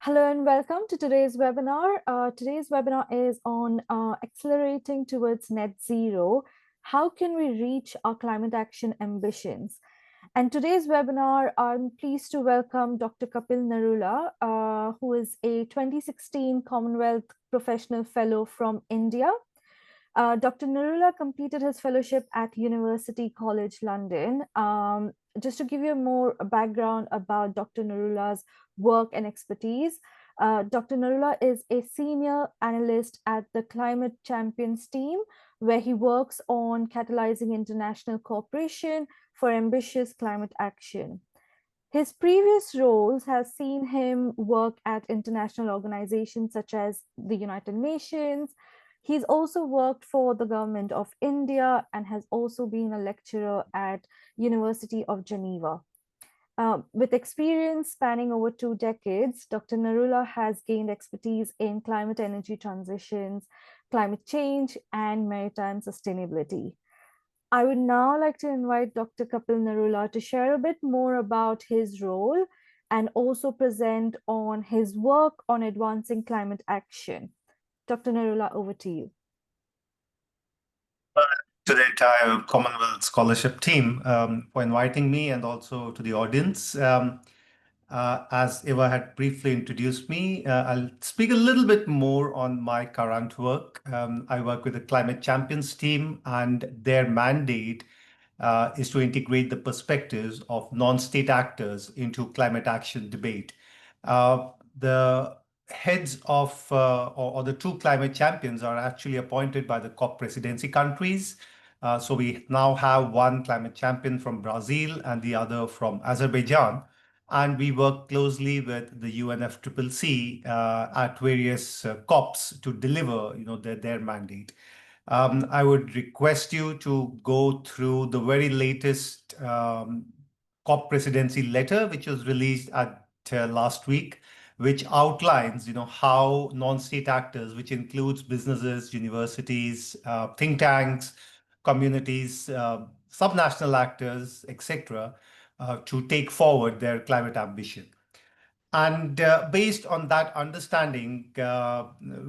Hello and welcome to today's webinar. Today's webinar is on accelerating towards net zero. How can we reach our climate action ambitions? And today's webinar, I'm pleased to welcome Dr. Kapil Narula, who is a 2016 Commonwealth Professional Fellow from India. Dr. Narula completed his fellowship at University College London. Just to give you more background about Dr. Narula's work and expertise, Dr. Narula is a senior analyst at the Climate Champions team, where he works on catalyzing international cooperation for ambitious climate action. His previous roles have seen him work at international organizations such as the United Nations. He's also worked for the government of India and has also been a lecturer at University of Geneva. With experience spanning over 2 decades, Dr. Narula has gained expertise in climate energy transitions, climate change, and maritime sustainability. I would now like to invite Dr. Kapil Narula to share a bit more about his role and also present on his work on advancing climate action. Dr. Narula, over to you. To the entire Commonwealth scholarship team for inviting me, and also to the audience. As Eva had briefly introduced me, I'll speak a little bit more on my current work. I work with the Climate Champions team, and their mandate is to integrate the perspectives of non-state actors into climate action debate. The heads of or the two climate champions are actually appointed by the COP presidency countries. So we now have one climate champion from Brazil and the other from Azerbaijan. And we work closely with the UNFCCC at various COPs to deliver, their mandate. I would request you to go through the very latest COP presidency letter, which was released at last week, which outlines, how non-state actors, which includes businesses, universities, think tanks, communities, subnational actors, etc., to take forward their climate ambition. And based on that understanding,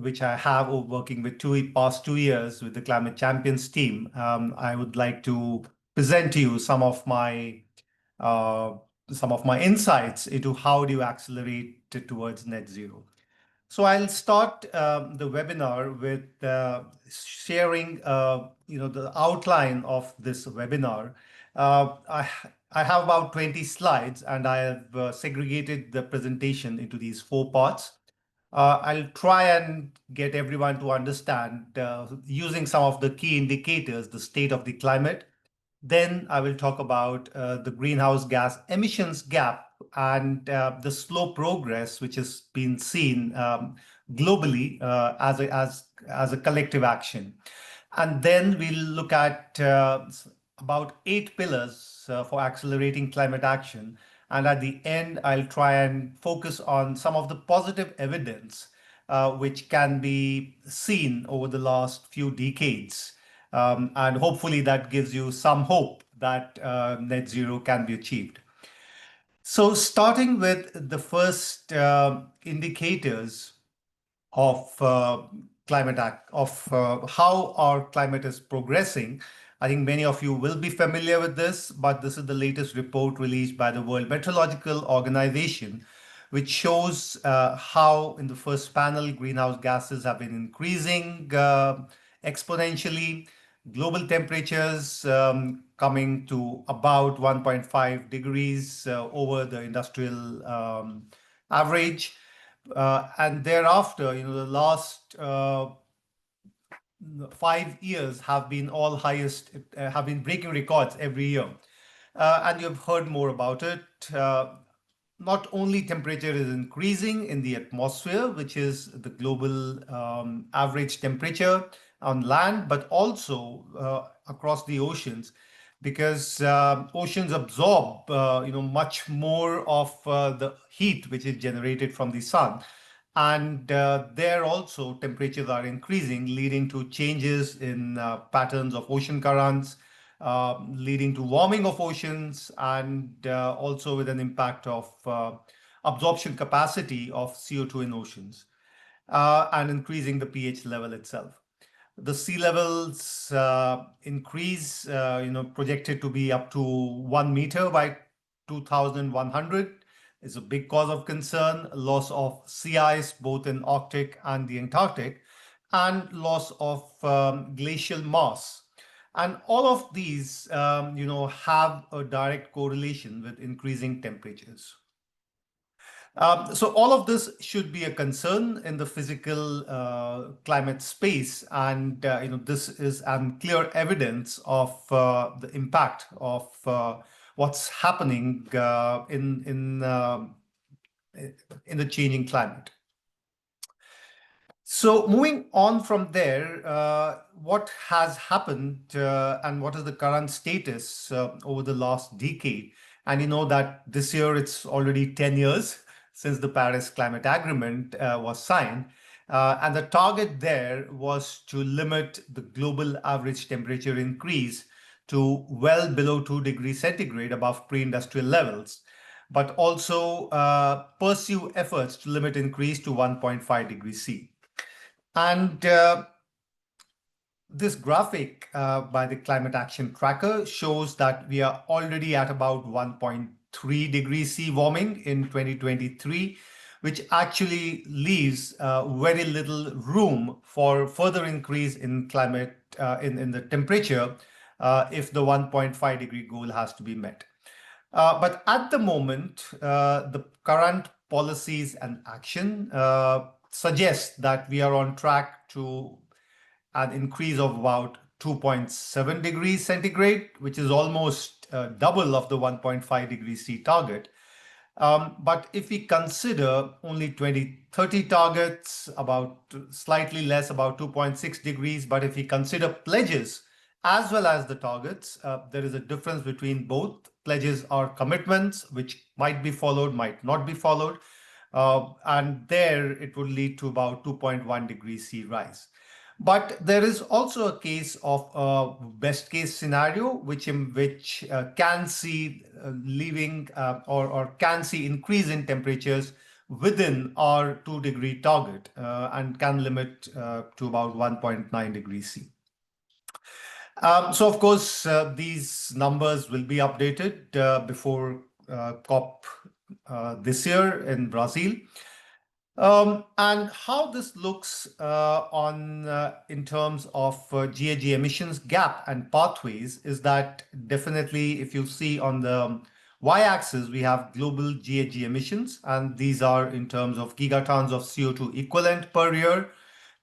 which I have working with past 2 years with the Climate Champions team, I would like to present to you uh, some of my insights into how do you accelerate towards net zero. So I'll start the webinar with sharing, the outline of this webinar. I have about 20 slides, and I have segregated the presentation into these 4 parts. I'll try and get everyone to understand using some of the key indicators, the state of the climate. Then I will talk about the greenhouse gas emissions gap and the slow progress which has been seen globally as a collective action. And then we'll look at about 8 pillars for accelerating climate action. And at the end, I'll try and focus on some of the positive evidence which can be seen over the last few decades. And hopefully that gives you some hope that net zero can be achieved. So starting with the first indicators of how our climate is progressing. I think many of you will be familiar with this, but this is the latest report released by the World Meteorological Organization, which shows how in the first panel, greenhouse gases have been increasing exponentially. Global temperatures coming to about 1.5 degrees over the industrial average. And thereafter, the last 5 years have been have been breaking records every year. And you've heard more about it. Not only temperature is increasing in the atmosphere, which is the global average temperature on land, but also across the oceans, because oceans absorb much more of the heat which is generated from the sun. And there also temperatures are increasing, leading to changes in patterns of ocean currents, leading to warming of oceans, and also with an impact of absorption capacity of CO2 in oceans, and increasing the pH level itself. The sea levels increase, projected to be up to 1 meter by 2100 is a big cause of concern. Loss of sea ice, both in Arctic and the Antarctic, and loss of glacial mass. And all of these, have a direct correlation with increasing temperatures. So all of this should be a concern in the physical climate space, and this is clear evidence of the impact of what's happening in the changing climate. So moving on from there, what has happened and what is the current status over the last decade? And you know that this year it's already 10 years since the Paris Climate Agreement was signed. And the target there was to limit the global average temperature increase to well below 2 degrees centigrade above pre-industrial levels, but also pursue efforts to limit increase to 1.5 degrees C. And this graphic by the Climate Action Tracker shows that we are already at about 1.3 degrees C warming in 2023, which actually leaves very little room for further increase in climate in the temperature if the 1.5 degree goal has to be met. But at the moment, the current policies and action suggest that we are on track to an increase of about 2.7 degrees centigrade, which is almost double of the 1.5 degrees C target. But if we consider only 2030 targets, about slightly less, about 2.6 degrees, but if we consider pledges as well as the targets, there is a difference between both. Pledges are commitments which might be followed, might not be followed. And there it would lead to about 2.1 degrees C rise. But there is also a case of a best case scenario, which can see leaving or can see increase in temperatures within our 2 degree target and can limit to about 1.9 degrees C. So of course, these numbers will be updated before COP this year in Brazil. And how this looks in terms of GHG emissions gap and pathways is that definitely, if you see on the y-axis, we have global GHG emissions, and these are in terms of gigatons of CO2 equivalent per year.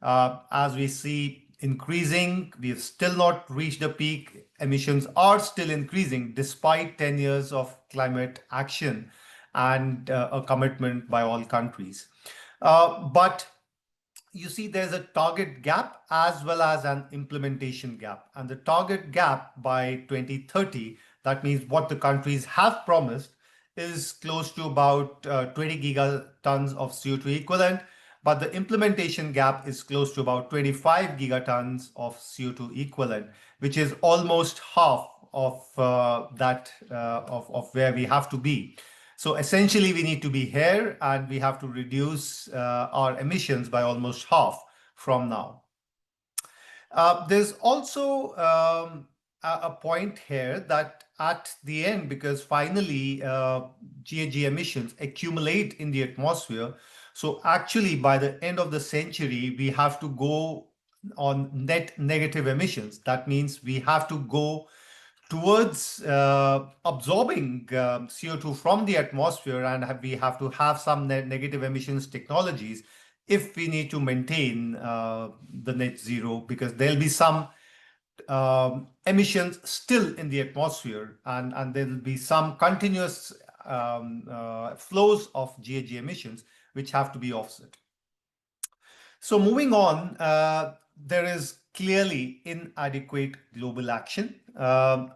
As we see increasing, we have still not reached a peak. Emissions are still increasing despite 10 years of climate action and a commitment by all countries. But you see there's a target gap as well as an implementation gap. And the target gap by 2030, that means what the countries have promised, is close to about 20 gigatons of CO2 equivalent. But the implementation gap is close to about 25 gigatons of CO2 equivalent, which is almost half of of where we have to be. So essentially, we need to be here and we have to reduce our emissions by almost half from now. There's also a point here that at the end, because finally GHG emissions accumulate in the atmosphere. So actually, by the end of the century, we have to go on net negative emissions. That means we have to go towards absorbing CO2 from the atmosphere, and we have to have some negative emissions technologies if we need to maintain the net zero, because there'll be some emissions still in the atmosphere, and there'll be some continuous flows of GHG emissions which have to be offset. So moving on, there is clearly inadequate global action.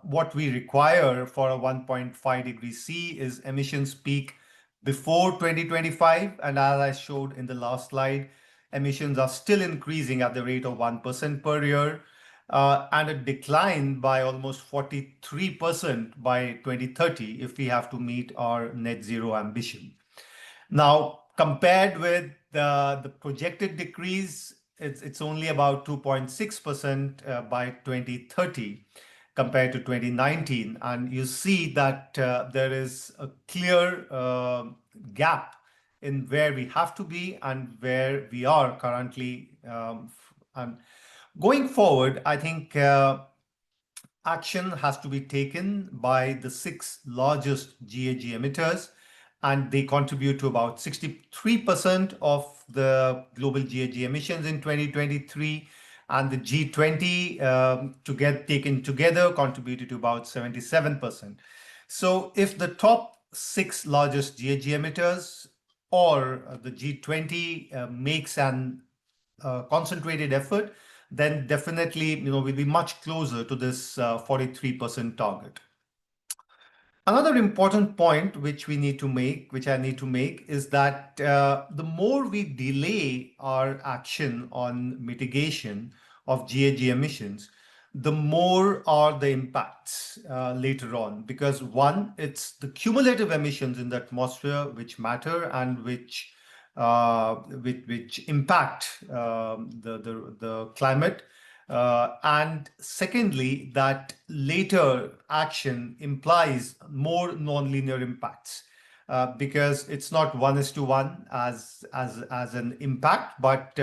What we require for a 1.5 degrees C is emissions peak before 2025. And as I showed in the last slide, emissions are still increasing at the rate of 1% per year, and a decline by almost 43% by 2030 if we have to meet our net zero ambition. Now, compared with the projected decrease, it's only about 2.6% by 2030 compared to 2019. And you see that there is a clear gap in where we have to be and where we are currently. And going forward, I think action has to be taken by the six largest GHG emitters, and they contribute to about 63% of the global GHG emissions in 2023. And the G20, to get taken together, contributed to about 77%. So if the top six largest GHG emitters or the G20 makes an concentrated effort, then definitely, we'll be much closer to this 43% target. Another important point which I need to make, is that the more we delay our action on mitigation of GHG emissions, the more are the impacts later on. Because one, it's the cumulative emissions in the atmosphere which matter and which impact the climate. And secondly, that later action implies more nonlinear impacts, because it's not 1:1 as an impact, but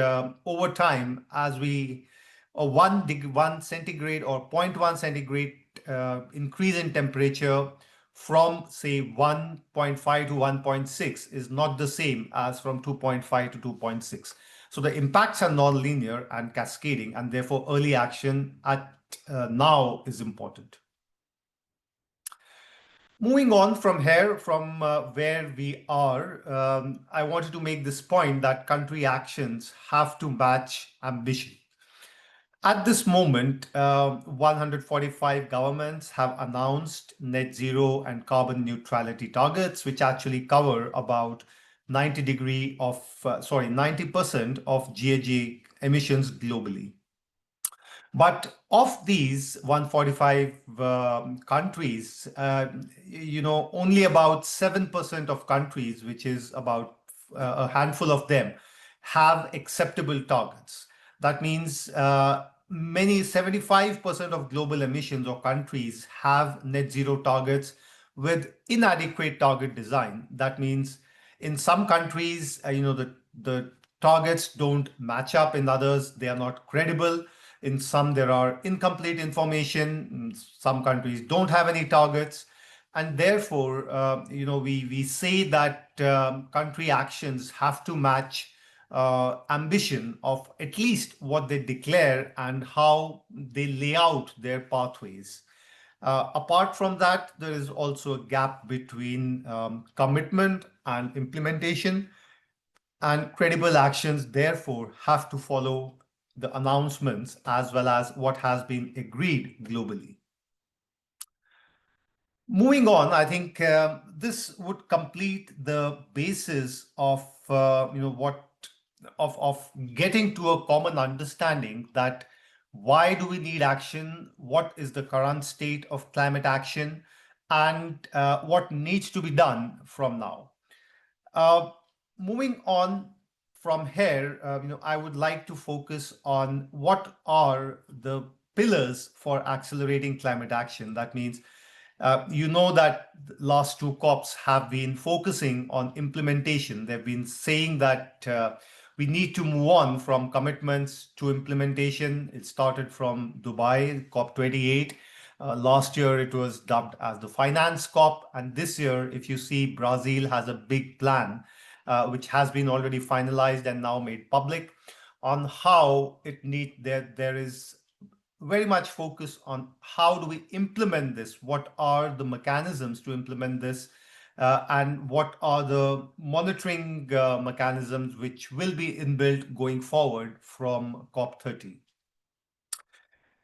over time, as we 1 centigrade or zero point 0.1 centigrade increase in temperature from say 1.5 to 1.6 is not the same as from 2.5 to 2.6. So the impacts are non-linear and cascading, and therefore early action at now is important. Moving on from here, from where we are, I wanted to make this point that country actions have to match ambition. At this moment, 145 governments have announced net zero and carbon neutrality targets, which actually cover about 90% of GHG emissions globally. But of these 145 countries, only about 7% of countries, which is about a handful of them, have acceptable targets. That means 75% of global emissions or countries have net zero targets with inadequate target design. That means in some countries, the targets don't match up. In others, they are not credible. In some, there are incomplete information. Some countries don't have any targets. And therefore, we say that country actions have to match ambition of at least what they declare and how they lay out their pathways. Apart from that, there is also a gap between commitment and implementation, and credible actions therefore have to follow the announcements as well as what has been agreed globally. Moving on, I think this would complete the basis of getting to a common understanding that why do we need action, what is the current state of climate action, and what needs to be done from now. Moving on from here, I would like to focus on what are the pillars for accelerating climate action. That means, that the last two COPs have been focusing on implementation. They've been saying that we need to move on from commitments to implementation. It started from Dubai, COP28. Last year, it was dubbed as the Finance COP. And this year, if you see, Brazil has a big plan, which has been already finalized and now made public, on how there is very much focus on how do we implement this, what are the mechanisms to implement this, and what are the monitoring mechanisms which will be inbuilt going forward from COP30.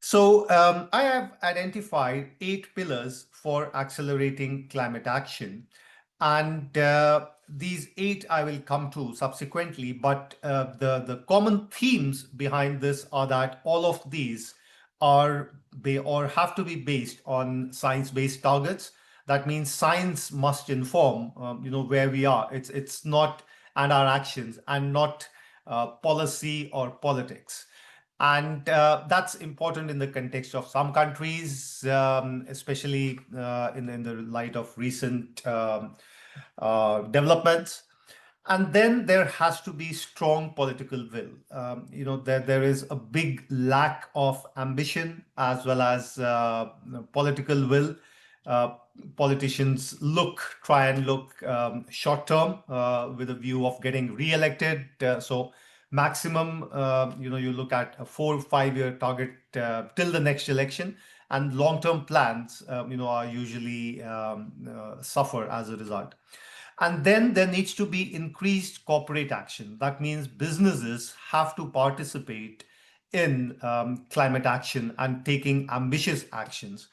So I have identified 8 pillars for accelerating climate action. And these 8 I will come to subsequently, but the common themes behind this are that all of these have to be based on science-based targets. That means science must inform, where we are. It's not and our actions, and not policy or politics. And that's important in the context of some countries, especially in the light of recent developments. And then there has to be strong political will. There is a big lack of ambition as well as political will. Uh, Politicians try and look short term with a view of getting re-elected. So maximum, you look at a 4 or 5 year target till the next election, and long-term plans, are usually suffer as a result. And then there needs to be increased corporate action. That means businesses have to participate in climate action and taking ambitious actions.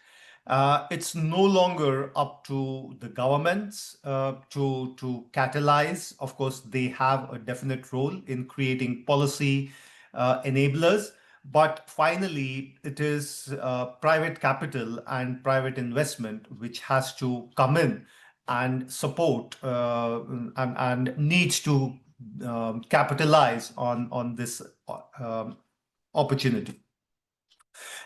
It's no longer up to the governments to catalyze. Of course, they have a definite role in creating policy enablers, but finally, it is private capital and private investment which has to come in and support and needs to capitalize on this opportunity.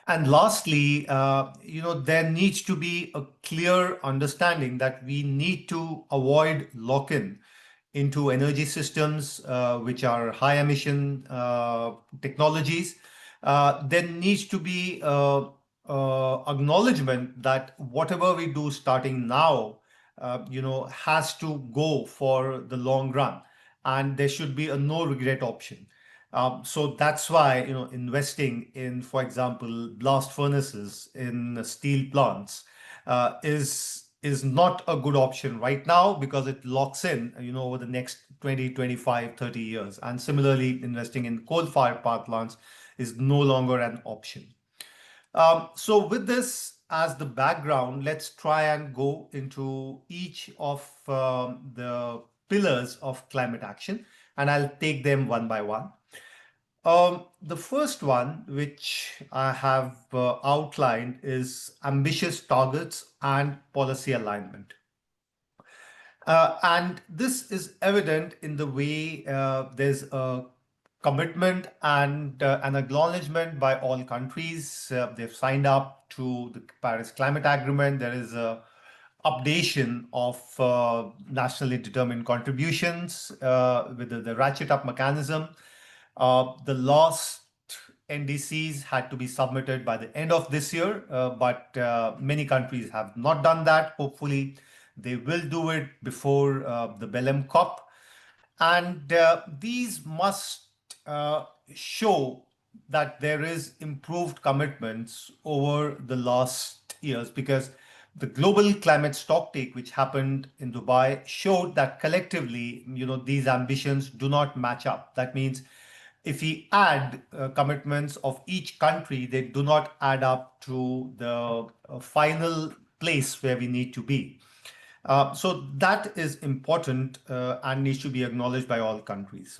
And lastly, there needs to be a clear understanding that we need to avoid lock-in into energy systems which are high emission technologies. There needs to be acknowledgement that whatever we do starting now, has to go for the long run, and there should be a no regret option. So that's why, investing in, for example, blast furnaces in steel plants is not a good option right now, because it locks in, over the next 20, 25, 30 years. And similarly, investing in coal-fired power plants is no longer an option. So with this as the background, let's try and go into each of the pillars of climate action, and I'll take them one by one. The first one, which I have outlined, is ambitious targets and policy alignment. And this is evident in the way there's a commitment and an acknowledgement by all countries. They've signed up to the Paris Climate Agreement. There is a updation of nationally determined contributions with the ratchet up mechanism. The last NDCs had to be submitted by the end of this year, but many countries have not done that. Hopefully, they will do it before the Belém COP. And these must show that there is improved commitments over the last years, because the global climate stocktake, which happened in Dubai, showed that collectively, these ambitions do not match up. That means if we add commitments of each country, they do not add up to the final place where we need to be. So that is important and needs to be acknowledged by all countries.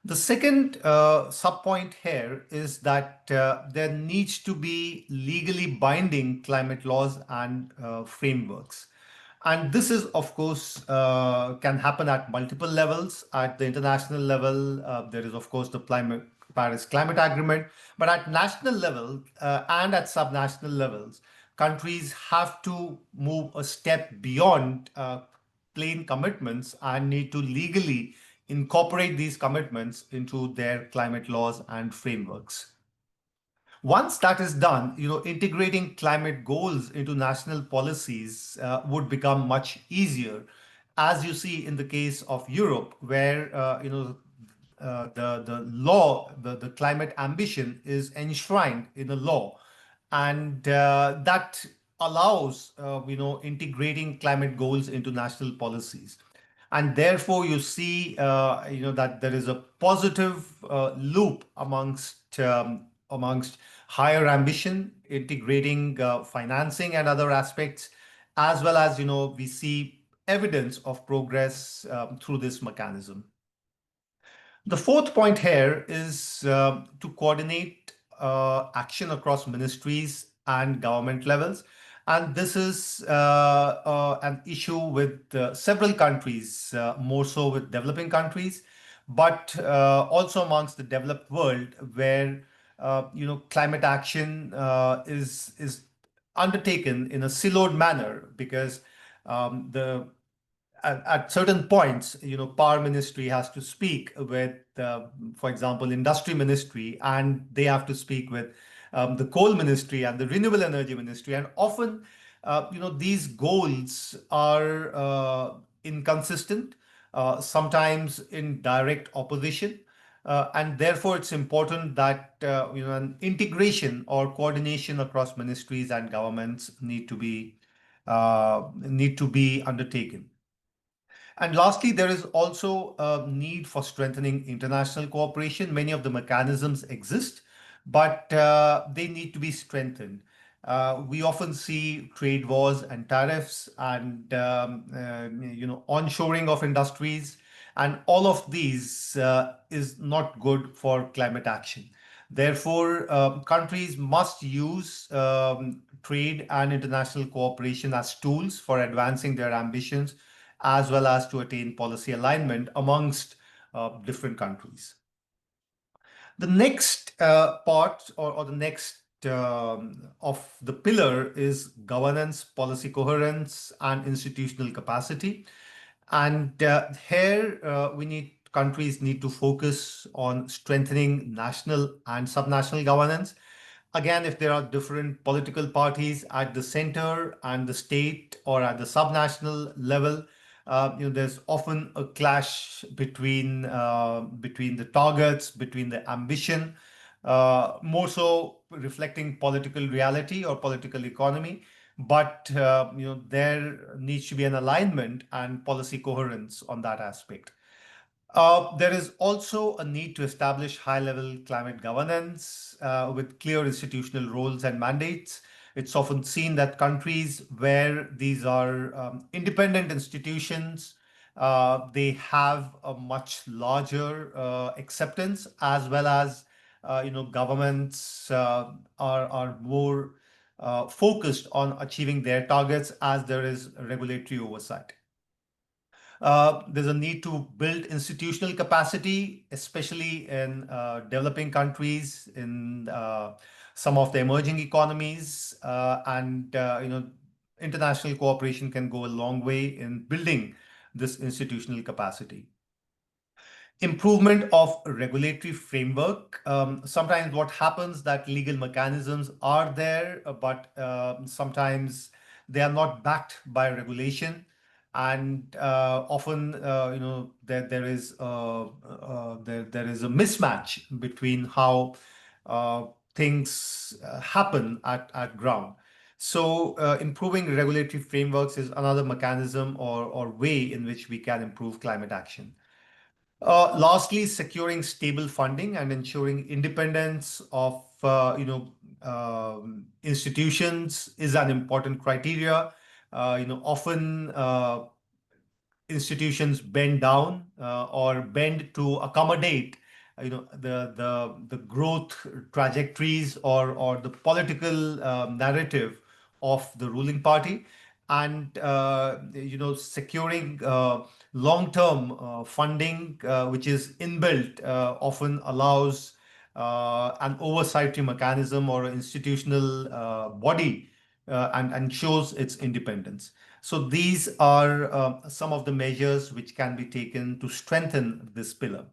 The second sub-point here is that there needs to be legally binding climate laws and frameworks. And this is, of course, can happen at multiple levels. At the international level, there is, of course, the Paris Climate Agreement. But at national level and at subnational levels, countries have to move a step beyond plain commitments and need to legally incorporate these commitments into their climate laws and frameworks. Once that is done, integrating climate goals into national policies would become much easier, as you see in the case of Europe, where the law, the climate ambition is enshrined in a law, and that allows integrating climate goals into national policies. And therefore you see that there is a positive loop amongst higher ambition, integrating financing and other aspects, as well as we see evidence of progress through this mechanism. The fourth point here is to coordinate action across ministries and government levels. And this is an issue with several countries, more so with developing countries, but also amongst the developed world, where climate action is undertaken in a siloed manner because the at certain points, power ministry has to speak with, for example, industry ministry, and they have to speak with the coal ministry and the renewable energy ministry. And often, these goals are inconsistent, sometimes in direct opposition. And therefore, it's important that an integration or coordination across ministries and governments need to be undertaken. And lastly, there is also a need for strengthening international cooperation. Many of the mechanisms exist, but they need to be strengthened. We often see trade wars and tariffs and onshoring of industries, and all of these is not good for climate action. Therefore, countries must use trade and international cooperation as tools for advancing their ambitions as well as to attain policy alignment amongst different countries. The next part or the next of the pillar is governance, policy coherence, and institutional capacity. And here we need countries need to focus on strengthening national and subnational governance. Again, if there are different political parties at the center and the state or at the subnational level, there's often a clash between the targets, between the ambition, more so reflecting political reality or political economy. But there needs to be an alignment and policy coherence on that aspect. There is also a need to establish high-level climate governance with clear institutional roles and mandates. It's often seen that countries where these are independent institutions, they have a much larger acceptance, as well as governments are more focused on achieving their targets as there is regulatory oversight. There's a need to build institutional capacity, especially in developing countries, in some of the emerging economies, and international cooperation can go a long way in building this institutional capacity. Improvement of regulatory framework. Sometimes what happens that legal mechanisms are there, but sometimes they are not backed by regulation, and often there is a mismatch between how uh, things happen at ground. So improving regulatory frameworks is another mechanism or way in which we can improve climate action. Lastly, securing stable funding and ensuring independence of institutions is an important criteria. Often institutions bend down or bend to accommodate the growth trajectories or the political narrative of the ruling party, and securing long-term funding which is inbuilt often allows an oversight mechanism or institutional body and shows its independence. So these are some of the measures which can be taken to strengthen this pillar.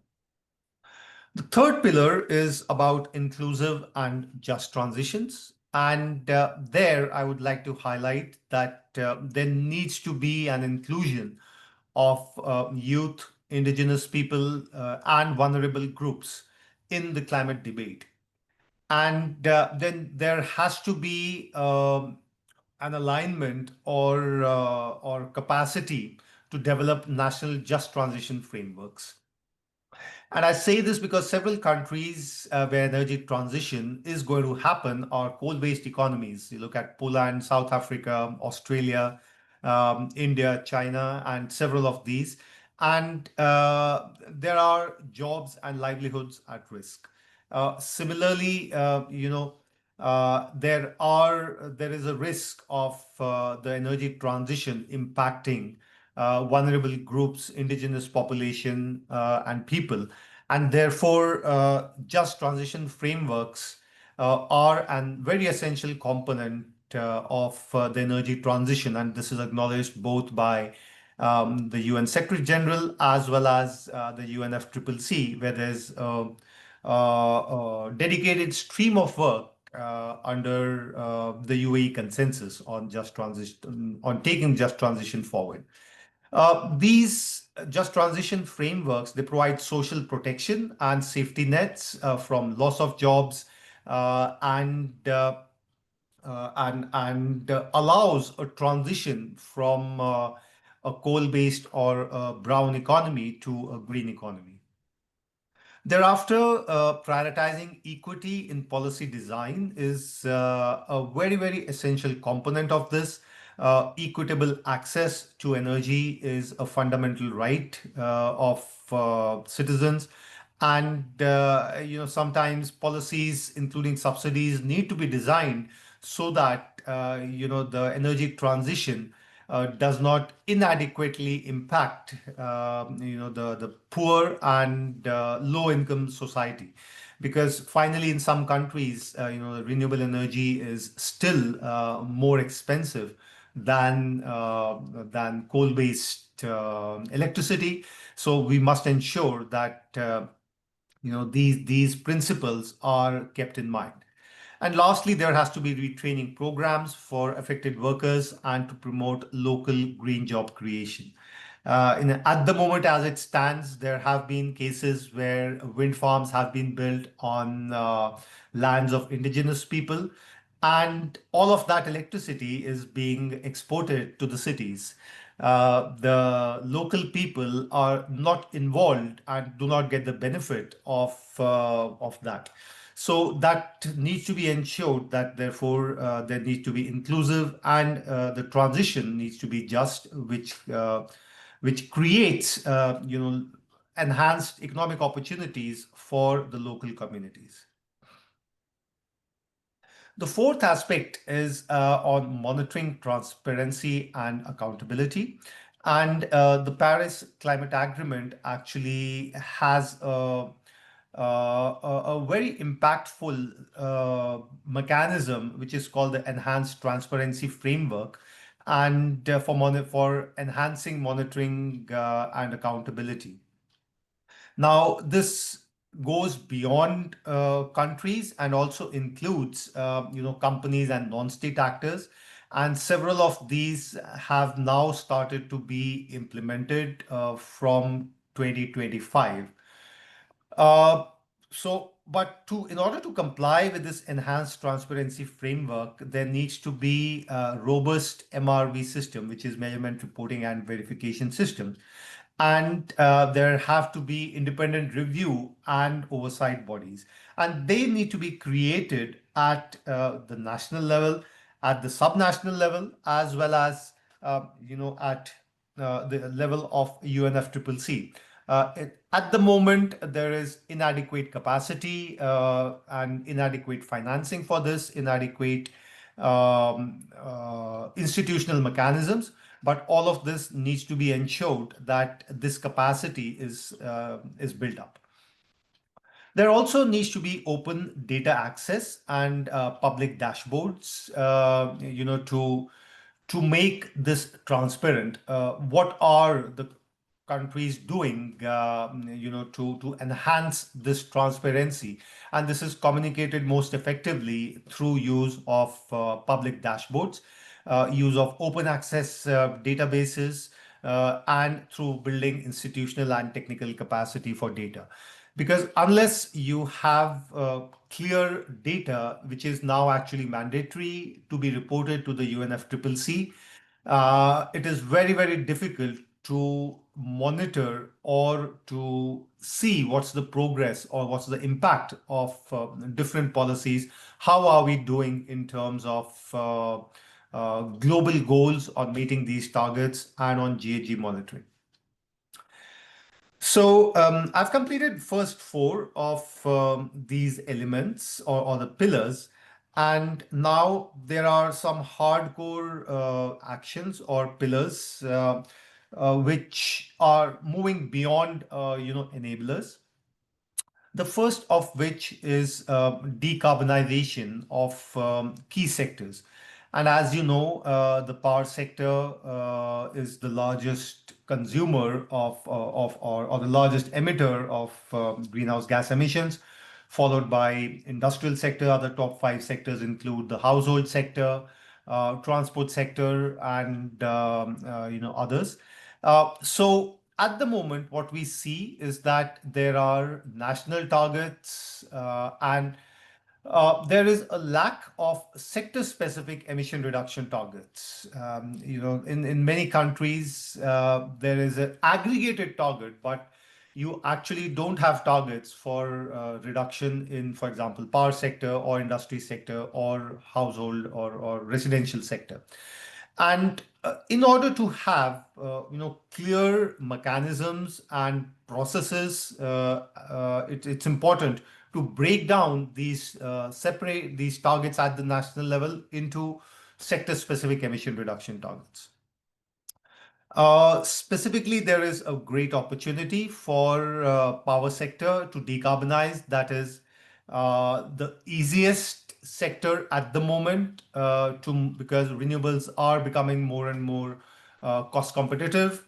The third pillar is about inclusive and just transitions. And there I would like to highlight that there needs to be an inclusion of youth, indigenous people, and vulnerable groups in the climate debate. And then there has to be an alignment or capacity to develop national just transition frameworks. And I say this because several countries where energy transition is going to happen are coal-based economies. You look at Poland, South Africa, Australia, India, China, and several of these. And there are jobs and livelihoods at risk. Similarly, there is a risk of the energy transition impacting vulnerable groups, indigenous population, and people, and therefore just transition frameworks are a very essential component of the energy transition, and this is acknowledged both by the UN Secretary General as well as the UNFCCC, where there's a dedicated stream of work under the UAE consensus on just transition, on taking just transition forward. These just transition frameworks, they provide social protection and safety nets from loss of jobs and allows a transition from a coal-based or a brown economy to a green economy. Thereafter, prioritizing equity in policy design is a very, very essential component of this. Equitable access to energy is a fundamental right of citizens. And sometimes policies, including subsidies, need to be designed so that the energy transition does not inadequately impact the poor and low income society, because finally in some countries renewable energy is still more expensive than coal based electricity. So we must ensure that these principles are kept in mind. And lastly, there has to be retraining programs for affected workers and to promote local green job creation. At the moment, as it stands, there have been cases where wind farms have been built on lands of indigenous people, and all of that electricity is being exported to the cities. The local people are not involved and do not get the benefit of that. So that needs to be ensured that therefore there needs to be inclusive, and the transition needs to be just, which creates enhanced economic opportunities for the local communities. The fourth aspect is on monitoring transparency and accountability. And the Paris Climate Agreement actually has a very impactful mechanism, which is called the Enhanced Transparency Framework, and for enhancing monitoring and accountability. Now, this goes beyond countries and also includes, companies and non-state actors. And several of these have now started to be implemented from 2025. Uh, in order to comply with this enhanced transparency framework, there needs to be a robust MRV system, which is measurement, reporting, and verification system. And there have to be independent review and oversight bodies. And they need to be created at the national level, at the subnational level, as well as, at the level of UNFCCC. At the moment, there is inadequate capacity and inadequate financing for this, inadequate institutional mechanisms. But all of this needs to be ensured that this capacity is built up. There also needs to be open data access and public dashboards, to make this transparent. What are the countries doing, to enhance this transparency? And this is communicated most effectively through use of public dashboards, use of open access databases, and through building institutional and technical capacity for data. Because unless you have clear data, which is now actually mandatory to be reported to the UNFCCC, it is very, very difficult to monitor or to see what's the progress or what's the impact of different policies. How are we doing in terms of global goals on meeting these targets and on GHG monitoring? So I've completed first four of these elements or the pillars. And now there are some hardcore actions or pillars which are moving beyond, enablers. The first of which is decarbonization of key sectors. And as you know, the power sector is the largest consumer or the largest emitter of greenhouse gas emissions, followed by industrial sector. Other top five sectors include the household sector, transport sector, and others. So at the moment, what we see is that there are national targets and there is a lack of sector-specific emission reduction targets. In many countries, there is an aggregated target, but you actually don't have targets for reduction in, for example, power sector or industry sector or household or residential sector. And in order to have clear mechanisms and processes, it's important to break down these separate these targets at the national level into sector-specific emission reduction targets. Specifically, there is a great opportunity for power sector to decarbonize. That is the easiest sector at the moment because renewables are becoming more and more cost competitive.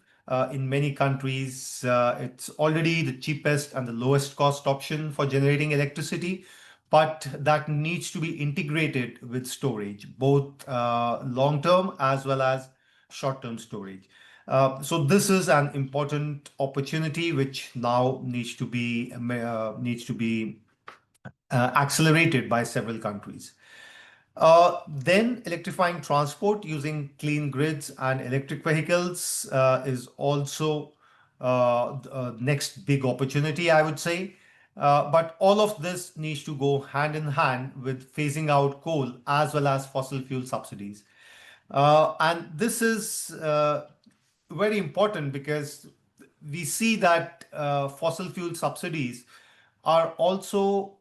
In many countries, it's already the cheapest and the lowest cost option for generating electricity, but that needs to be integrated with storage, both long-term as well as short-term storage. So this is an important opportunity which now needs to be accelerated by several countries. Then electrifying transport using clean grids and electric vehicles is also the next big opportunity, I would say. But all of this needs to go hand in hand with phasing out coal as well as fossil fuel subsidies. And this is very important because we see that fossil fuel subsidies are also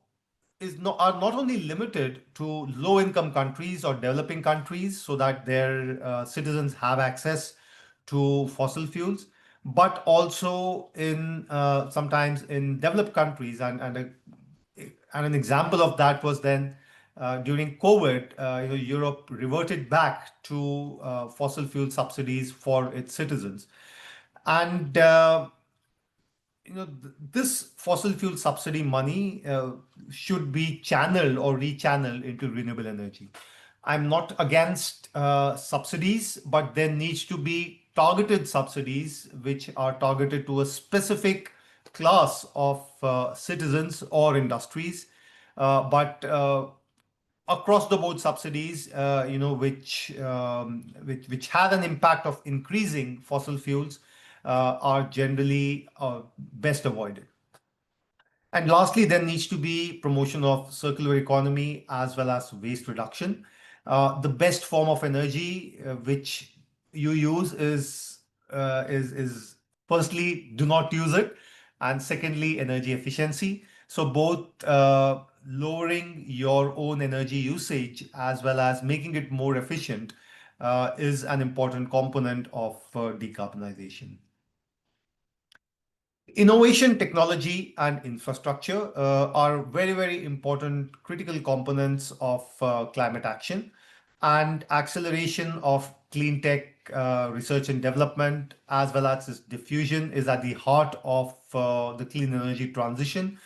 are not only limited to low income countries or developing countries so that their citizens have access to fossil fuels, but also in sometimes in developed countries. And an example of that was then during COVID, Europe reverted back to fossil fuel subsidies for its citizens. And this fossil fuel subsidy money should be channeled or rechanneled into renewable energy. I'm not against subsidies, but there needs to be targeted subsidies which are targeted to a specific class of citizens or industries. But across the board subsidies, which have an impact of increasing fossil fuels, are generally best avoided. And lastly, there needs to be promotion of circular economy as well as waste reduction. The best form of energy which you use is firstly, do not use it, and secondly, energy efficiency. So both lowering your own energy usage as well as making it more efficient is an important component of decarbonization. Innovation, technology, and infrastructure are very, very important critical components of climate action. And acceleration of clean tech research and development, as well as its diffusion, is at the heart of the clean energy transition.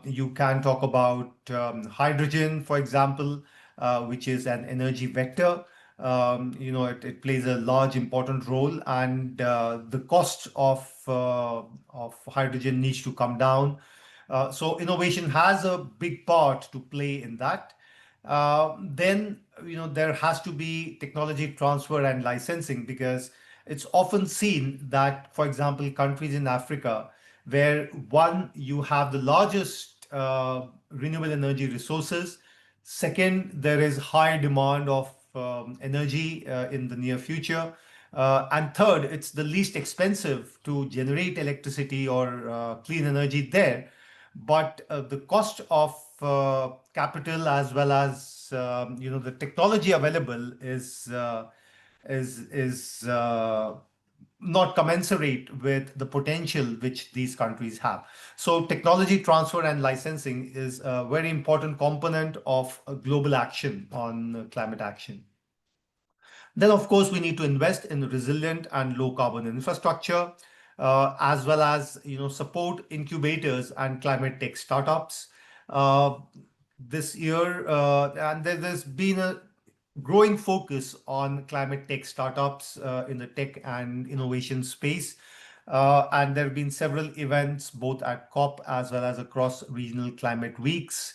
You can talk about hydrogen, for example, which is an energy vector. It plays a large important role, and the cost of hydrogen needs to come down. So innovation has a big part to play in that. Then there has to be technology transfer and licensing, because it's often seen that, for example, countries in Africa, where one, you have the largest renewable energy resources. Second, there is high demand of energy in the near future. And third, it's the least expensive to generate electricity or clean energy there. But the cost of capital as well as the technology available is not commensurate with the potential which these countries have. So technology transfer and licensing is a very important component of global action on climate action. Then, of course, we need to invest in resilient and low carbon infrastructure, as well as support incubators and climate tech startups. Uh, this year, and there's been a growing focus on climate tech startups in the tech and innovation space. And there have been several events, both at COP as well as across regional climate weeks,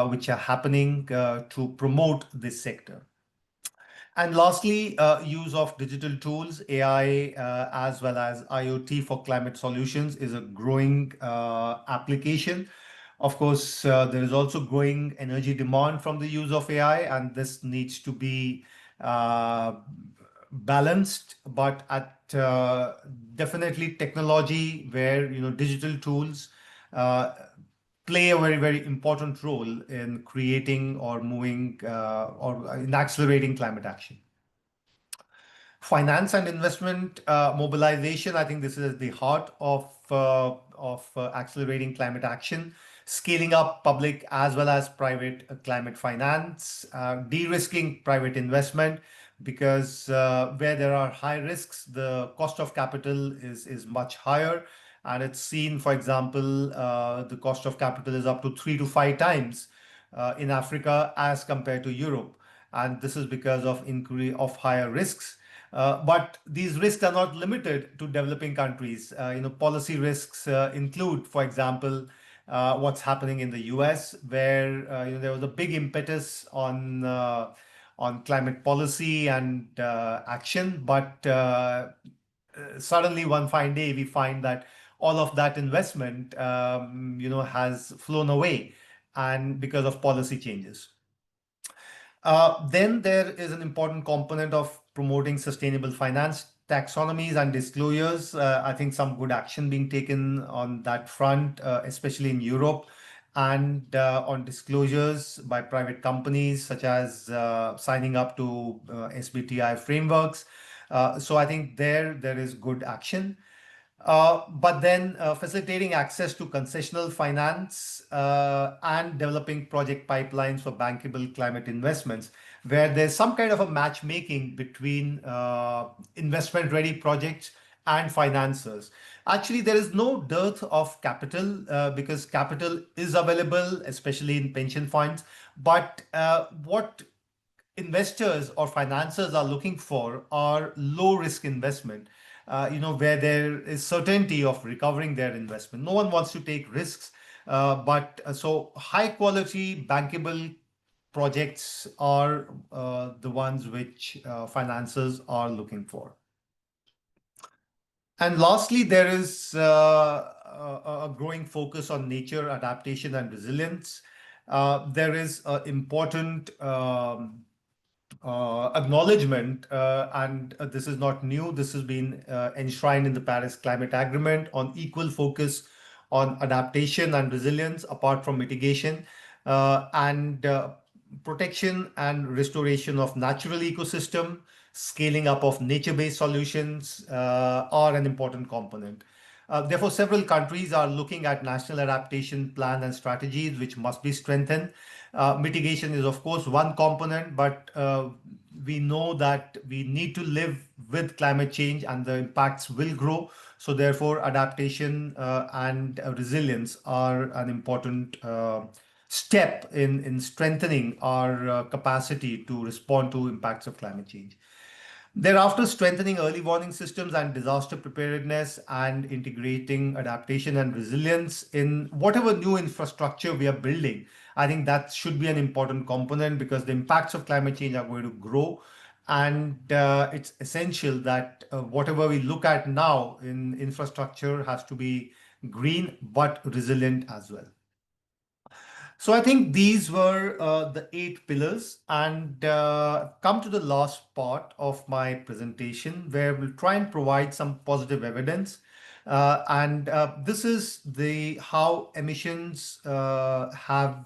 which are happening to promote this sector. And lastly, use of digital tools, AI, as well as IoT for climate solutions is a growing application. Of course, there is also growing energy demand from the use of AI, and this needs to be uh, balanced, but at definitely technology where digital tools uh, play a very, very important role in creating or moving or in accelerating climate action. Finance and investment mobilization, I think this is at the heart of accelerating climate action, scaling up public as well as private climate finance, de-risking private investment, because where there are high risks, the cost of capital is much higher. And it's seen, for example, the cost of capital is up to 3 to 5 times in Africa as compared to Europe. And this is because of increase of higher risks. But these risks are not limited to developing countries. Policy risks include, for example, what's happening in the US, where there was a big impetus on climate policy and action, but suddenly one fine day we find that all of that investment, has flown away, and because of policy changes. Then there is an important component of promoting sustainable finance taxonomies and disclosures. I think some good action being taken on that front, especially in Europe, and on disclosures by private companies, such as signing up to SBTI frameworks. So I think there is good action. But then facilitating access to concessional finance and developing project pipelines for bankable climate investments, where there's some kind of a matchmaking between investment ready projects and financiers. Actually, there is no dearth of capital because capital is available, especially in pension funds. But what investors or financiers are looking for are low risk investment, where there is certainty of recovering their investment. No one wants to take risks, but so high quality bankable projects are the ones which financiers are looking for. And lastly, there is a growing focus on nature adaptation and resilience. There is an important acknowledgement, and this is not new. This has been enshrined in the Paris Climate Agreement on equal focus on adaptation and resilience apart from mitigation, and protection and restoration of natural ecosystem, scaling up of nature-based solutions are an important component. Therefore, several countries are looking at national adaptation plan and strategies which must be strengthened. Mitigation is, of course, one component, but we know that we need to live with climate change and the impacts will grow. So, therefore, adaptation and resilience are an important step in strengthening our capacity to respond to impacts of climate change. Thereafter, strengthening early warning systems and disaster preparedness and integrating adaptation and resilience in whatever new infrastructure we are building. I think that should be an important component because the impacts of climate change are going to grow. And it's essential that whatever we look at now in infrastructure has to be green but resilient as well. So I think these were the 8 pillars, and come to the last part of my presentation where we'll try and provide some positive evidence. And this is the how emissions have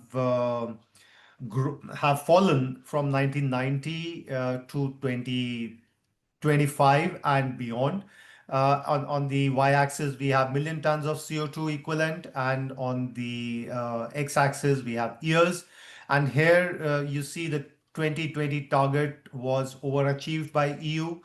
fallen from 1990 to 2025 and beyond. On the y-axis, we have million tons of CO2 equivalent, and on the x-axis, we have years. And here you see the 2020 target was overachieved by EU.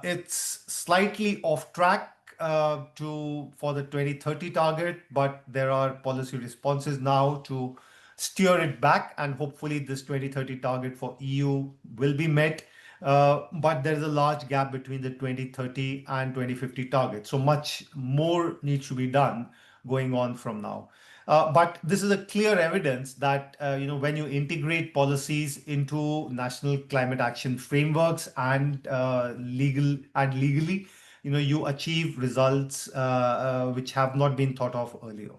It's slightly off track to for the 2030 target, but there are policy responses now to steer it back, and hopefully this 2030 target for EU will be met. But there is a large gap between the 2030 and 2050 target. So much more needs to be done going on from now. But this is a clear evidence that when you integrate policies into national climate action frameworks and legally, you achieve results which have not been thought of earlier.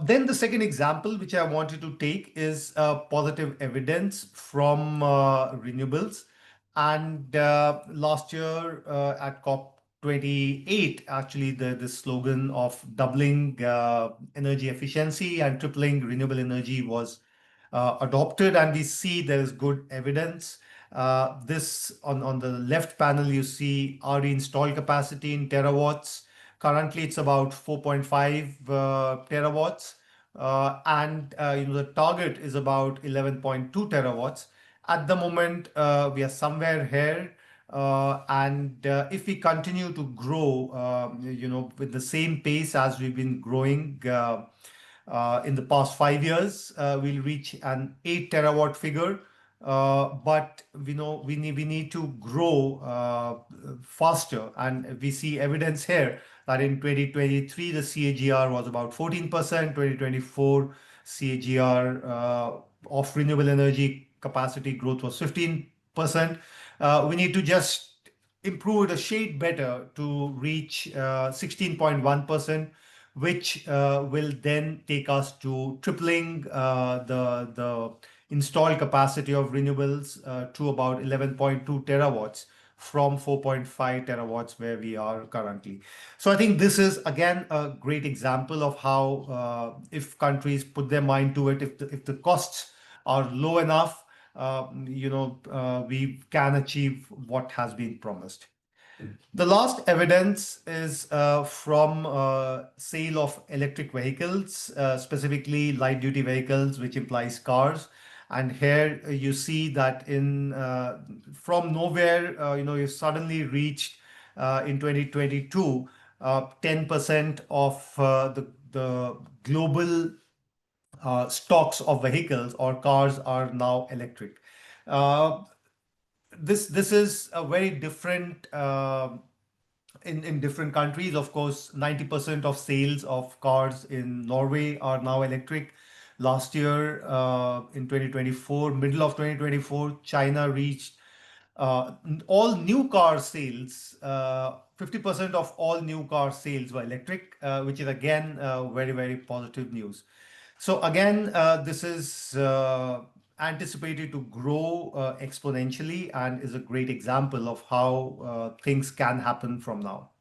Then the second example which I wanted to take is positive evidence from renewables. And last year at COP28, actually the slogan of doubling energy efficiency and tripling renewable energy was adopted, and we see there is good evidence. This on the left panel, you see RE installed capacity in terawatts. Currently, it's about 4.5 terawatts, and the target is about 11.2 terawatts. At the moment, we are somewhere here, and if we continue to grow, with the same pace as we've been growing in the past 5 years, we'll reach an 8 terawatt figure. But we need to grow faster, and we see evidence here that in 2023 the CAGR was about 14%, 2024 CAGR of renewable energy capacity growth was 15%. We need to just improve it a shade better to reach 16.1%, which will then take us to tripling the installed capacity of renewables to about 11.2 terawatts from 4.5 terawatts where we are currently. So I think this is again a great example of how if countries put their mind to it, if the costs are low enough, we can achieve what has been promised. The last evidence is from sale of electric vehicles, specifically light duty vehicles, which implies cars. And here you see that in from nowhere, you suddenly reached in 2022 10% of the global stocks of vehicles or cars are now electric. Uh, this is a very different in different countries. Of course, 90% of sales of cars in Norway are now electric. Last year, in 2024, middle of 2024, China reached all new car sales. 50% of all new car sales were electric, which is again very, very positive news. So again, this is anticipated to grow exponentially and is a great example of how things can happen from now.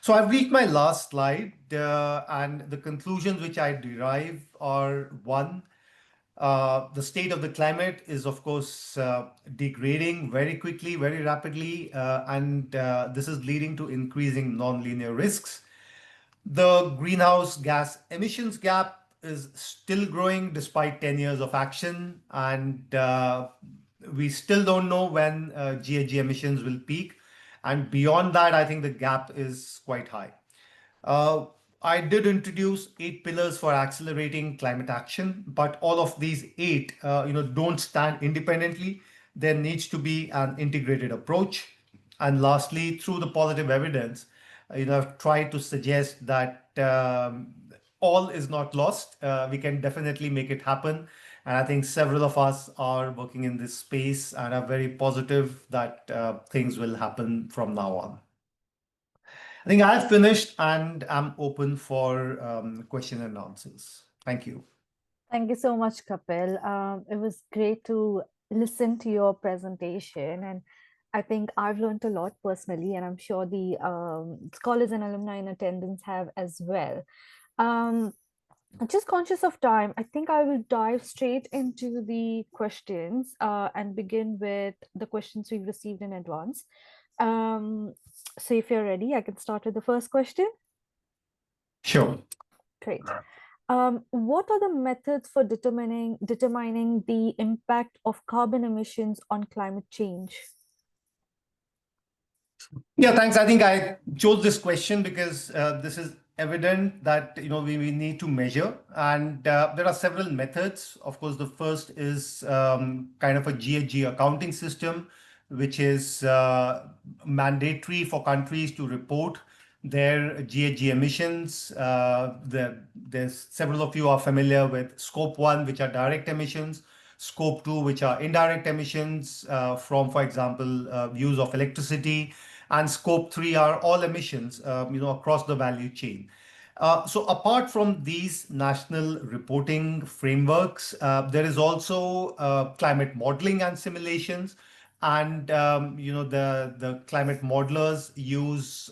So I've reached my last slide, and the conclusions which I derive are one, the state of the climate is, of course, degrading very quickly, very rapidly, and this is leading to increasing nonlinear risks. The greenhouse gas emissions gap is still growing despite 10 years of action, and we still don't know when GHG emissions will peak. And beyond that, I think the gap is quite high. Uh, I did introduce 8 pillars for accelerating climate action, but all of these eight, don't stand independently. There needs to be an integrated approach. And lastly, through the positive evidence, I've tried to suggest that all is not lost. We can definitely make it happen. And I think several of us are working in this space and are very positive that things will happen from now on. I think I've finished and I'm open for question and answers. Thank you. Thank you so much, Kapil. It was great to listen to your presentation, and I think I've learned a lot personally, and I'm sure the scholars and alumni in attendance have as well. Um, just conscious of time, I think I will dive straight into the questions and begin with the questions we've received in advance. Um, so, if you're ready, I can start with the first question. Sure. Great. What are the methods for determining the impact of carbon emissions on climate change? Yeah, thanks. I think I chose this question because this is evident that we need to measure, and there are several methods. Of course, the first is kind of a GHG accounting system, which is mandatory for countries to report their GHG emissions. There's several of you are familiar with Scope 1, which are direct emissions, Scope 2, which are indirect emissions from, for example, use of electricity, and Scope 3 are all emissions, across the value chain. So apart from these national reporting frameworks, there is also climate modeling and simulations. And the climate modelers use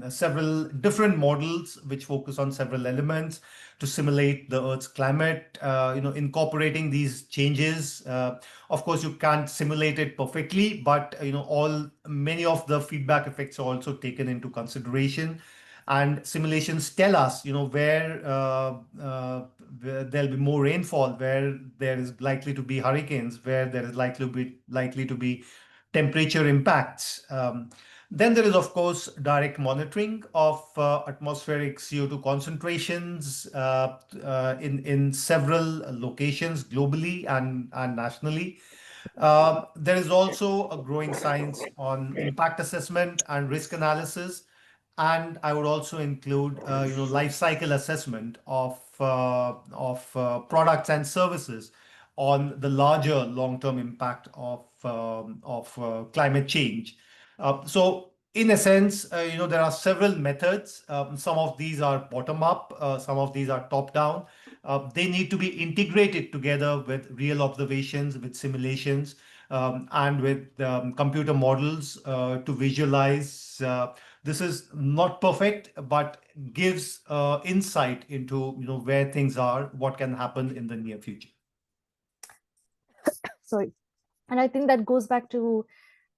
several different models which focus on several elements to simulate the Earth's climate. Incorporating these changes. Of course, you can't simulate it perfectly, but all many of the feedback effects are also taken into consideration. And simulations tell us, where there'll be more rainfall, where there is likely to be hurricanes, where there is likely to be temperature impacts. Then there is, of course, direct monitoring of atmospheric CO2 concentrations in several locations globally and nationally. There is also a growing science on impact assessment and risk analysis, and I would also include, life cycle assessment of products and services on the larger long-term impact of climate change. So, in a sense, there are several methods. Some of these are bottom-up, some of these are top-down. They need to be integrated together with real observations, with simulations, and with computer models to visualize. This is not perfect, but gives insight into where things are, what can happen in the near future. Sorry. And I think that goes back to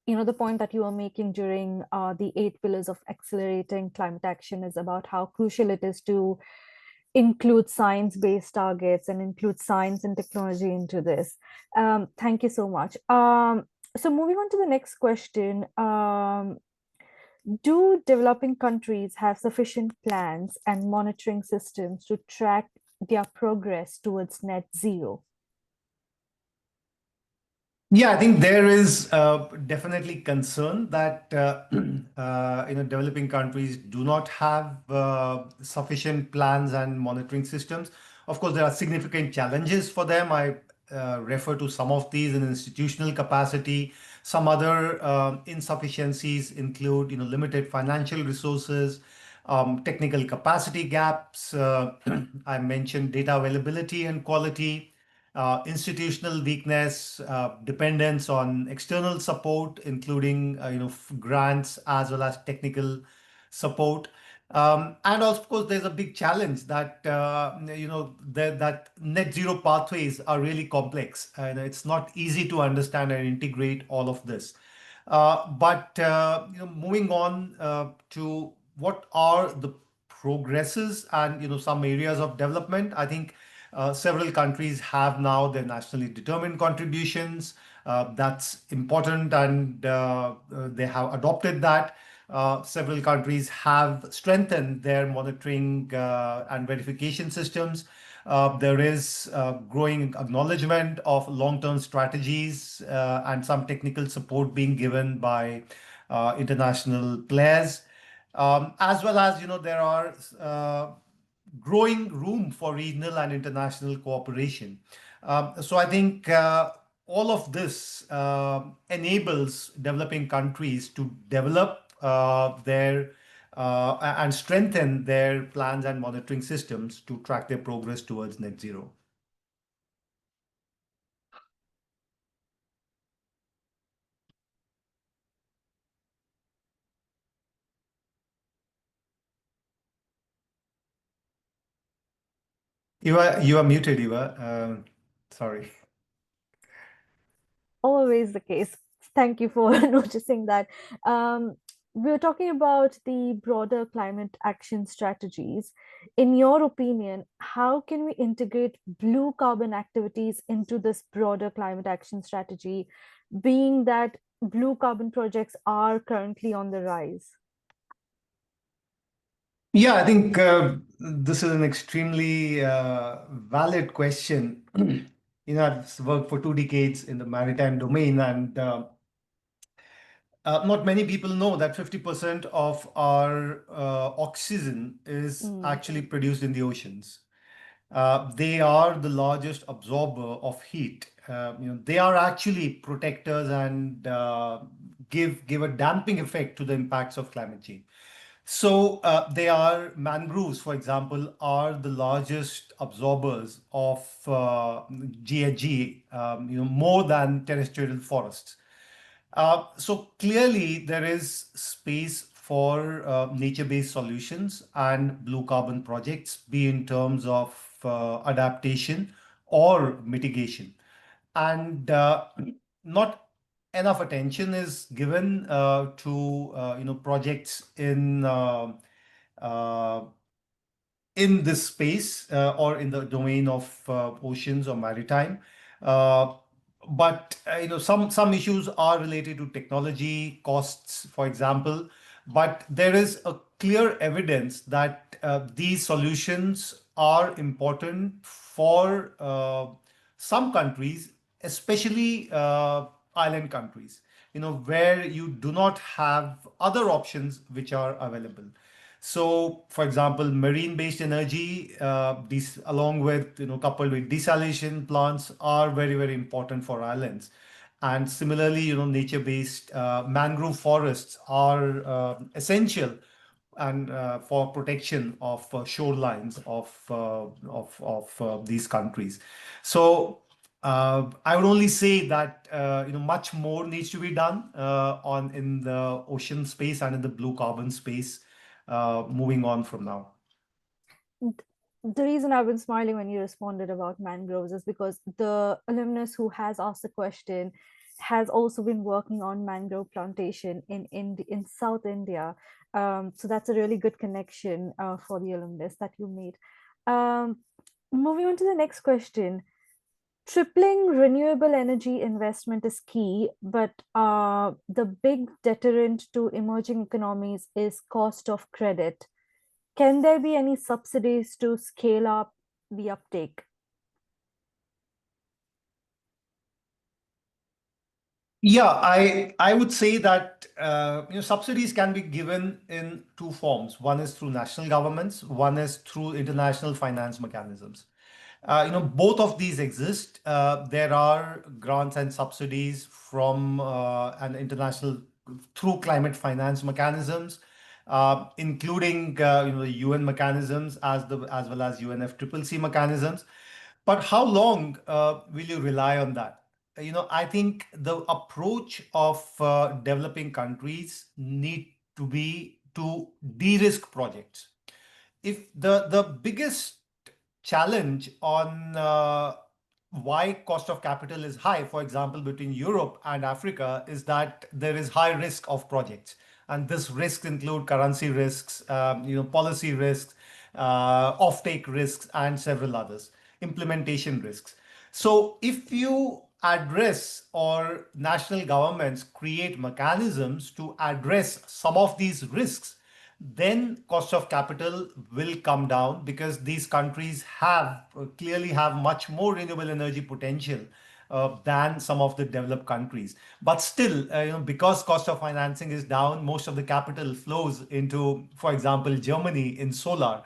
the point that you were making during the 8 pillars of accelerating climate action is about how crucial it is to include science-based targets and include science and technology into this. Thank you so much. So moving on to the next question. Do developing countries have sufficient plans and monitoring systems to track their progress towards net zero? Yeah, I think there is definitely concern that developing countries do not have sufficient plans and monitoring systems. Of course, there are significant challenges for them. I refer to some of these in institutional capacity. Some other insufficiencies include, limited financial resources, technical capacity gaps. I mentioned data availability and quality, institutional weakness, dependence on external support, including grants as well as technical support. And also, of course, there's a big challenge that that net zero pathways are really complex, and it's not easy to understand and integrate all of this. But moving on to what are the progresses and some areas of development, I think several countries have now their nationally determined contributions. That's important, and they have adopted that. Several countries have strengthened their monitoring and verification systems. There is growing acknowledgement of long-term strategies and some technical support being given by international players. As well as, there are growing room for regional and international cooperation. So I think all of this enables developing countries to develop their and strengthen their plans and monitoring systems to track their progress towards net zero. You are muted, Eva. Sorry. Always the case. Thank you for noticing that. Um, we're talking about the broader climate action strategies. In your opinion, how can we integrate blue carbon activities into this broader climate action strategy, being that blue carbon projects are currently on the rise? Yeah, I think this is an extremely valid question. I've worked for 2 decades in the maritime domain, and not many people know that 50% of our oxygen is Mm, actually produced in the oceans. They are the largest absorber of heat. They are actually protectors and give a damping effect to the impacts of climate change. So they are mangroves, for example, are the largest absorbers of GHG, more than terrestrial forests. So clearly, there is space for nature-based solutions and blue carbon projects, be in terms of adaptation or mitigation. And not enough attention is given to projects uh, in this space or in the domain of oceans or maritime. Uh, but some issues are related to technology costs, for example. But there is a clear evidence that these solutions are important for some countries, especially island countries, where you do not have other options which are available. So, for example, marine-based energy, these along with coupled with desalination plants are very very important for islands, and similarly, nature-based mangrove forests are essential and for protection of shorelines of these countries. So I would only say that much more needs to be done on in the ocean space and in the blue carbon space moving on from now. the reason I've been smiling when you responded about mangroves is because the alumnus who has asked the question has also been working on mangrove plantation in South India. So that's a really good connection for the alumnus that you made. Um, moving on to the next question. Tripling renewable energy investment is key, but the big deterrent to emerging economies is cost of credit. Can there be any subsidies to scale up the uptake? Yeah, I would say that subsidies can be given in two forms. One is through national governments, one is through international finance mechanisms. Both of these exist. There are grants and subsidies from an international through climate finance mechanisms, including the UN mechanisms as well as UNFCCC mechanisms. But how long will you rely on that? I think the approach of developing countries need to be to de-risk projects. If the biggest challenge on why cost of capital is high, for example, between Europe and Africa, is that there is high risk of projects, and this risks include currency risks, policy risks, offtake risks, and several others, implementation risks. So, if you address or national governments create mechanisms to address some of these risks, then cost of capital will come down because these countries have clearly have much more renewable energy potential than some of the developed countries. But still, because cost of financing is down, most of the capital flows into, for example, Germany in solar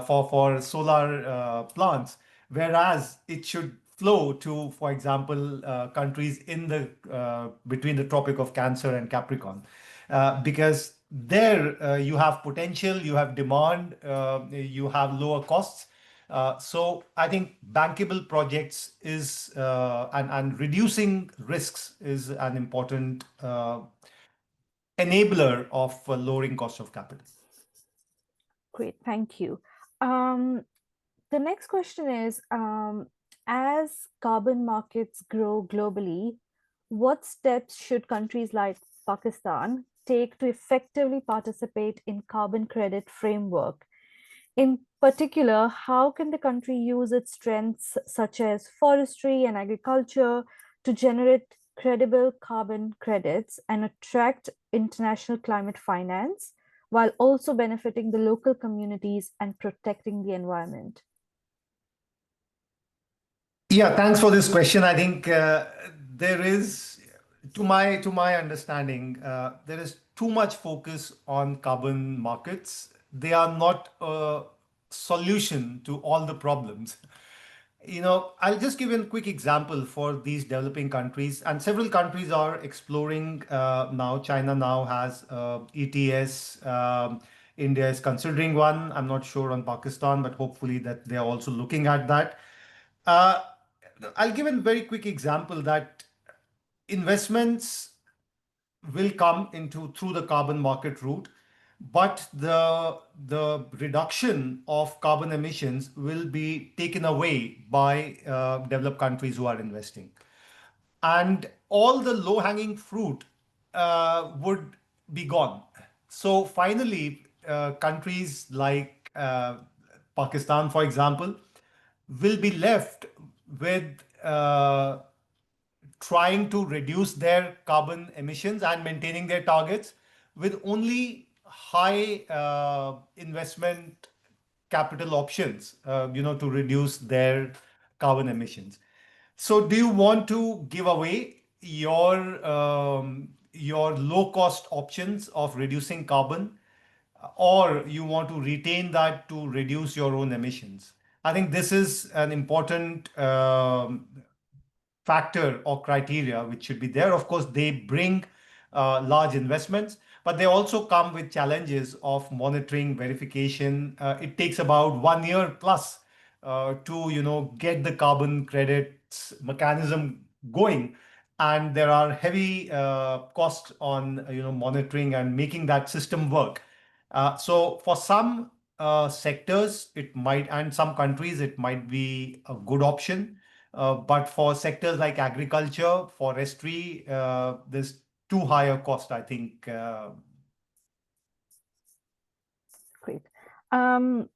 for solar plants, whereas it should flow to, for example, countries in the between the Tropic of Cancer and Capricorn, because there you have potential, you have demand, you have lower costs. So I think bankable projects is and reducing risks is an important enabler of lowering cost of capital. Great, thank you. Um, The next question is, as carbon markets grow globally, what steps should countries like Pakistan take to effectively participate in carbon credit framework? In particular, how can the country use its strengths such as forestry and agriculture to generate credible carbon credits and attract international climate finance while also benefiting the local communities and protecting the environment? Yeah, thanks for this question. I think there is, to my understanding, there is too much focus on carbon markets. They are not a solution to all the problems. I'll just give you a quick example for these developing countries, and several countries are exploring now. China now has ETS. India is considering one. I'm not sure on Pakistan, but hopefully that they are also looking at that. Uh, I'll give a very quick example that investments will come into through the carbon market route, but the reduction of carbon emissions will be taken away by developed countries who are investing, and all the low-hanging fruit would be gone. So finally, countries like Pakistan, for example, will be left with trying to reduce their carbon emissions and maintaining their targets with only high investment capital options, to reduce their carbon emissions. So, do you want to give away your low cost options of reducing carbon, or you want to retain that to reduce your own emissions? I think this is an important factor or criteria which should be there. Of course, they bring large investments, but they also come with challenges of monitoring, verification. It takes about 1 year plus to get the carbon credits mechanism going, and there are heavy costs on monitoring and making that system work. So for some sectors, it might, and some countries, it might be a good option. But for sectors like agriculture, forestry, there's too high a cost, I think. Great. Um,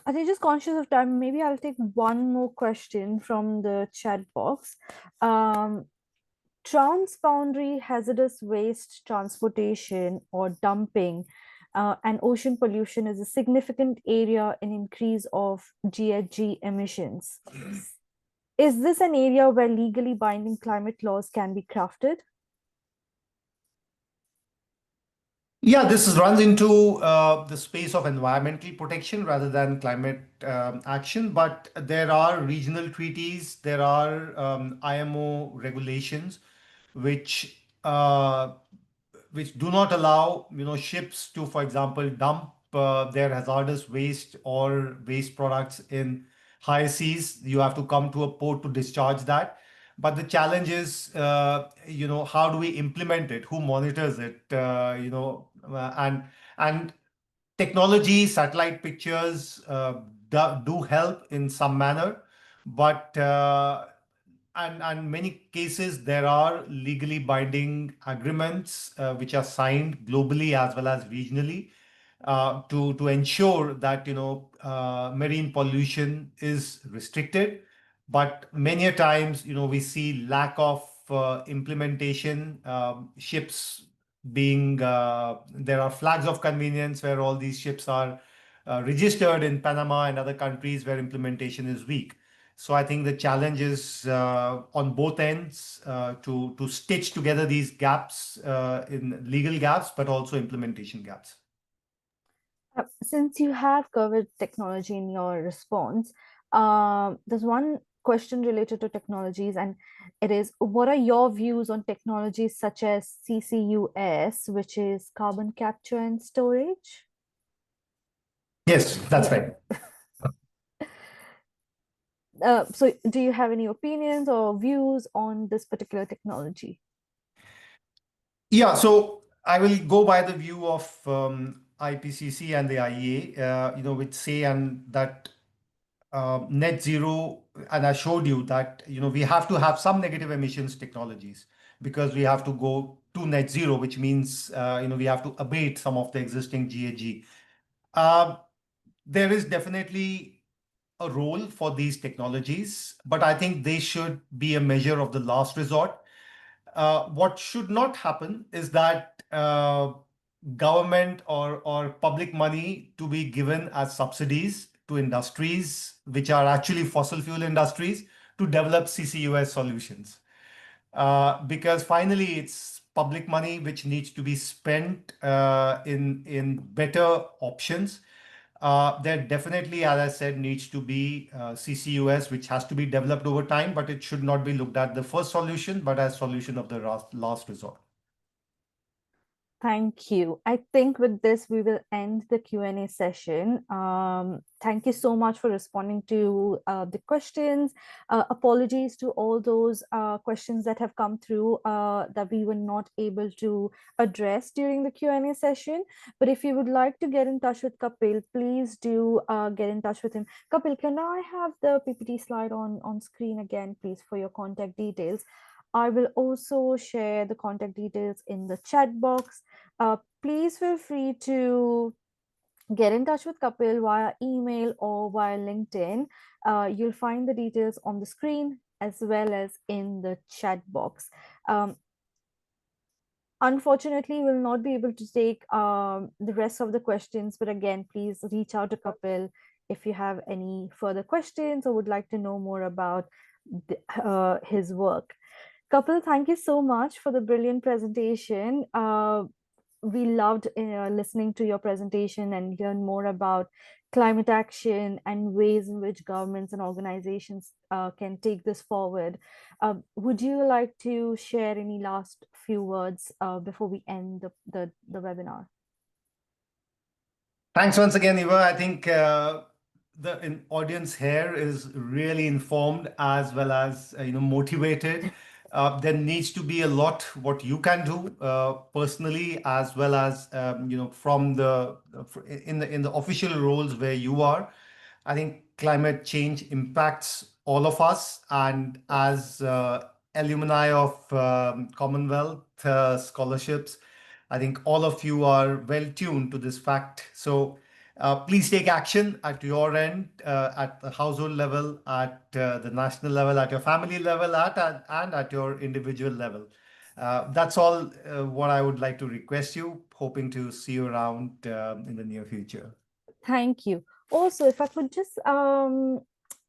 I think just conscious of time, maybe I'll take one more question from the chat box. Um, Transboundary hazardous waste transportation or dumping and ocean pollution is a significant area in increase of GHG emissions. Is this an area where legally binding climate laws can be crafted? Yeah, runs into the space of environmental protection rather than climate action. But there are regional treaties, there are IMO regulations, which which do not allow ships to, for example, dump their hazardous waste or waste products in high seas. You have to come to a port to discharge that. But the challenge is, how do we implement it? Who monitors it? And technology, satellite pictures do help in some manner, but and many cases there are legally binding agreements which are signed globally as well as regionally to ensure that marine pollution is restricted. But many a times we see lack of implementation. Ships being there are flags of convenience where all these ships are registered in Panama and other countries where implementation is weak. So I think the challenge is on both ends to stitch together these gaps in legal gaps, but also implementation gaps. Since you have covered technology in your response, there's one question related to technologies, and it is, what are your views on technologies such as CCUS, which is carbon capture and storage? Yes, that's Yeah. right. So, do you have any opinions or views on this particular technology? Yeah, so I will go by the view of IPCC and the IEA, which say and that net zero, and I showed you that we have to have some negative emissions technologies because we have to go to net zero, which means we have to abate some of the existing GHG. Uh, there is definitely a role for these technologies, but I think they should be a measure of the last resort. What should not happen is that government or public money to be given as subsidies to industries which are actually fossil fuel industries to develop CCUS solutions. Because finally, it's public money which needs to be spent in better options. There definitely, as I said, needs to be CCUS, which has to be developed over time, but it should not be looked at the first solution, but as solution of the last resort. Thank you. I think with this, we will end the Q&A session. Thank you so much for responding to the questions. Apologies to all those questions that have come through that we were not able to address during the Q&A session. But if you would like to get in touch with Kapil, please do get in touch with him. Kapil, can I have the PPT slide on screen again, please, for your contact details? I will also share the contact details in the chat box. Please feel free to get in touch with Kapil via email or via LinkedIn. You'll find the details on the screen as well as in the chat box. Unfortunately, we'll not be able to take the rest of the questions, but again, please reach out to Kapil if you have any further questions or would like to know more about his work. Kapil, thank you so much for the brilliant presentation. We loved listening to your presentation and learn more about climate action and ways in which governments and organizations can take this forward. Would you like to share any last few words before we end the webinar? Thanks once again, Eva. I think the audience here is really informed as well as motivated. There needs to be a lot what you can do personally as well as from the in the official roles where you are. I think climate change impacts all of us, and as alumni of Commonwealth scholarships, I think all of you are well tuned to this fact. So please take action at your end, at the household level, at the national level, at your family level, and at your individual level. That's all what I would like to request you. Hoping to see you around in the near future. Thank you. Also, if I could just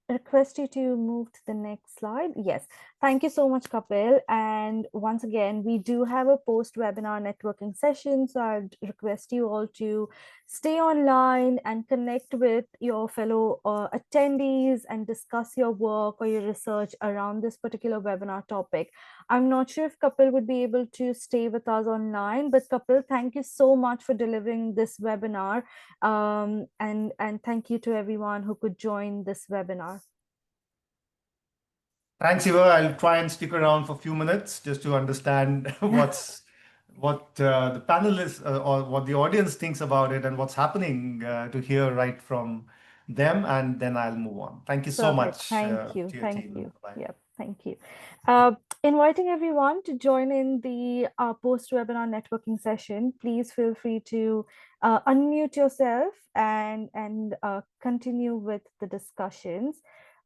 request you to move to the next slide. Yes, thank you so much, Kapil. And once again, we do have a post-webinar networking session, so I'd request you all to stay online and connect with your fellow attendees and discuss your work or your research around this particular webinar topic. I'm not sure if Kapil would be able to stay with us online, but Kapil, thank you so much for delivering this webinar. And thank you to everyone who could join this webinar. Thanks, Eva. I'll try and stick around for a few minutes just to understand what the panelists or what the audience thinks about it and what's happening to hear right from them, and then I'll move on. Thank you so Perfect. much Thank you. to your Thank team. you. Bye. Yep. Thank you. Inviting everyone to join in the post-webinar networking session. Please feel free to unmute yourself and continue with the discussions.